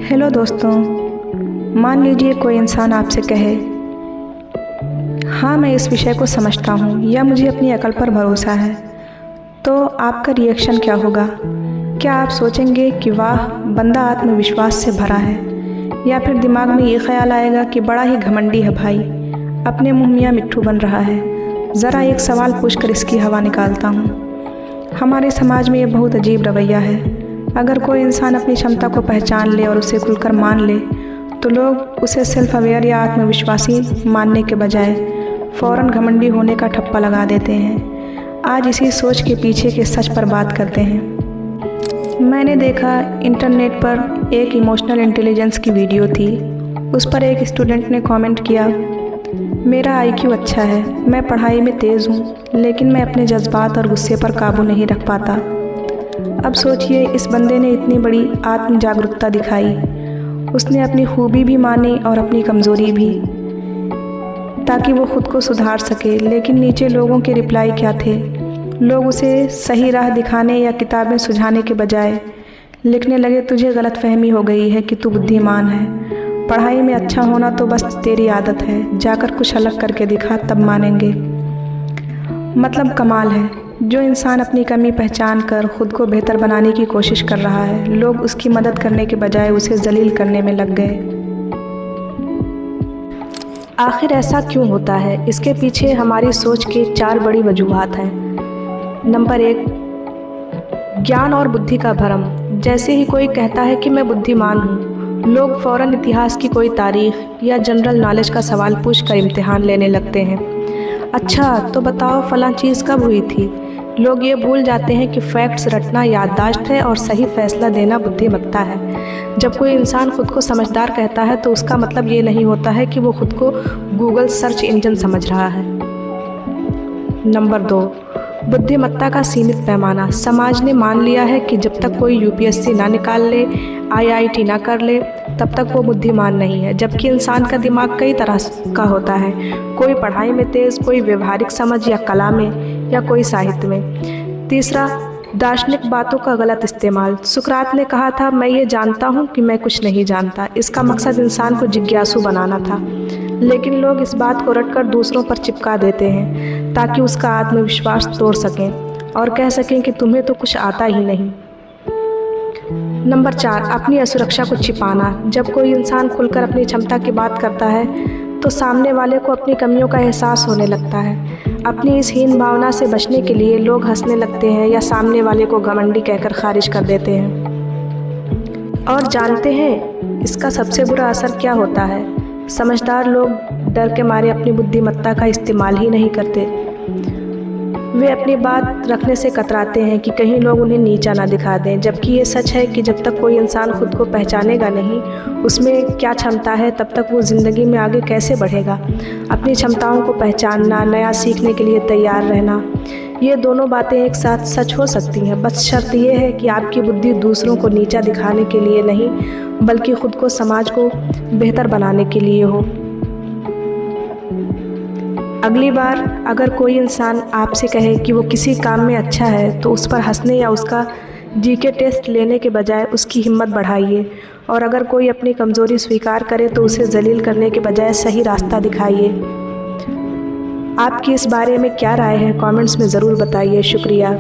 Hello दोस्तों, मान लीजिए कोई इंसान आपसे कहे, हाँ मैं इस विषय को समझता हूँ या मुझे अपनी अकल पर भरोसा है, तो आपका रिएक्शन क्या होगा? क्या आप सोचेंगे कि वाह बंदा आत्मविश्वास से भरा है, या फिर दिमाग में ये ख्याल आएगा कि बड़ा ही घमंडी है भाई, अपने मुँह मियाँ मिट्ठू बन रहा है, ज़रा एक सवाल पूछकर इसकी हवा निकालता हूँ। हमारे समाज में ये बहुत अजीब रवैया है। अगर कोई इंसान अपनी क्षमता को पहचान ले और उसे खुलकर मान ले, तो लोग उसे सेल्फ अवेयर या आत्मविश्वासी मानने के बजाय फ़ौरन घमंडी होने का ठप्पा लगा देते हैं। आज इसी सोच के पीछे के सच पर बात करते हैं। मैंने देखा इंटरनेट पर एक इमोशनल इंटेलिजेंस की वीडियो थी। उस पर एक स्टूडेंट ने कमेंट किया, मेरा आईक्यू अच्छा है, मैं पढ़ाई में तेज़ हूँ, लेकिन मैं अपने जज्बात और गुस्से पर काबू नहीं रख पाता। अब सोचिए, इस बंदे ने इतनी बड़ी आत्म जागरूकता दिखाई। उसने अपनी खूबी भी मानी और अपनी कमज़ोरी भी, ताकि वो खुद को सुधार सके। लेकिन नीचे लोगों के रिप्लाई क्या थे? लोग उसे सही राह दिखाने या किताबें सुझाने के बजाय लिखने लगे, तुझे गलतफहमी हो गई है कि तू बुद्धिमान है, पढ़ाई में अच्छा होना तो बस तेरी आदत है, जाकर कुछ अलग करके दिखा तब मानेंगे। मतलब कमाल है, जो इंसान अपनी कमी पहचान कर खुद को बेहतर बनाने की कोशिश कर रहा है, लोग उसकी मदद करने के बजाय उसे जलील करने में लग गए। आखिर ऐसा क्यों होता है? इसके पीछे हमारी सोच के 4 बड़ी वजूहात हैं। नंबर 1, ज्ञान और बुद्धि का भ्रम। जैसे ही कोई कहता है कि मैं बुद्धिमान हूँ, लोग फ़ौरन इतिहास की कोई तारीख या जनरल नॉलेज का सवाल पूछकर इम्तिहान लेने लगते हैं। अच्छा तो बताओ फलां चीज़ कब हुई थी? लोग ये भूल जाते हैं कि फैक्ट्स रटना याददाश्त है और सही फैसला देना बुद्धिमत्ता है। जब कोई इंसान खुद को समझदार कहता है तो उसका मतलब ये नहीं होता है कि वो खुद को गूगल सर्च इंजन समझ रहा है। नंबर 2, बुद्धिमत्ता का सीमित पैमाना। समाज ने मान लिया है कि जब तक कोई यूपीएससी ना निकाल ले, आईआईटी ना कर ले, तब तक वो बुद्धिमान नहीं है। जबकि इंसान का दिमाग कई तरह का होता है, कोई पढ़ाई में तेज़, कोई व्यवहारिक समझ या कला में, या कोई साहित्य में। तीसरा, दार्शनिक बातों का गलत इस्तेमाल। सुकरात ने कहा था, मैं ये जानता हूँ कि मैं कुछ नहीं जानता। इसका मकसद इंसान को जिज्ञासु बनाना था, लेकिन लोग इस बात को रटकर दूसरों पर चिपका देते हैं ताकि उसका आत्मविश्वास तोड़ सकें और कह सकें कि तुम्हें तो कुछ आता ही नहीं। नंबर 4, अपनी असुरक्षा को छिपाना। जब कोई इंसान खुलकर अपनी क्षमता की बात करता है तो सामने वाले को अपनी कमियों का एहसास होने लगता है। अपनी इस हीन भावना से बचने के लिए लोग हंसने लगते हैं या सामने वाले को घमंडी कहकर खारिज कर देते हैं। और जानते हैं इसका सबसे बुरा असर क्या होता है? समझदार लोग डर के मारे अपनी बुद्धिमत्ता का इस्तेमाल ही नहीं करते। वे अपनी बात रखने से कतराते हैं कि कहीं लोग उन्हें नीचा ना दिखा दें। जबकि ये सच है कि जब तक कोई इंसान खुद को पहचानेगा नहीं, उसमें क्या क्षमता है, तब तक वो ज़िंदगी में आगे कैसे बढ़ेगा। अपनी क्षमताओं को पहचानना, नया सीखने के लिए तैयार रहना, ये दोनों बातें एक साथ सच हो सकती हैं। बस शर्त ये है कि आपकी बुद्धि दूसरों को नीचा दिखाने के लिए नहीं, बल्कि खुद को, समाज को बेहतर बनाने के लिए हो। अगली बार अगर कोई इंसान आपसे कहे कि वो किसी काम में अच्छा है, तो उस पर हंसने या उसका जीके टेस्ट लेने के बजाय उसकी हिम्मत बढ़ाइए। और अगर कोई अपनी कमज़ोरी स्वीकार करे तो उसे जलील करने के बजाय सही रास्ता दिखाइए। आपकी इस बारे में क्या राय है? कमेंट्स में ज़रूर बताइए। शुक्रिया।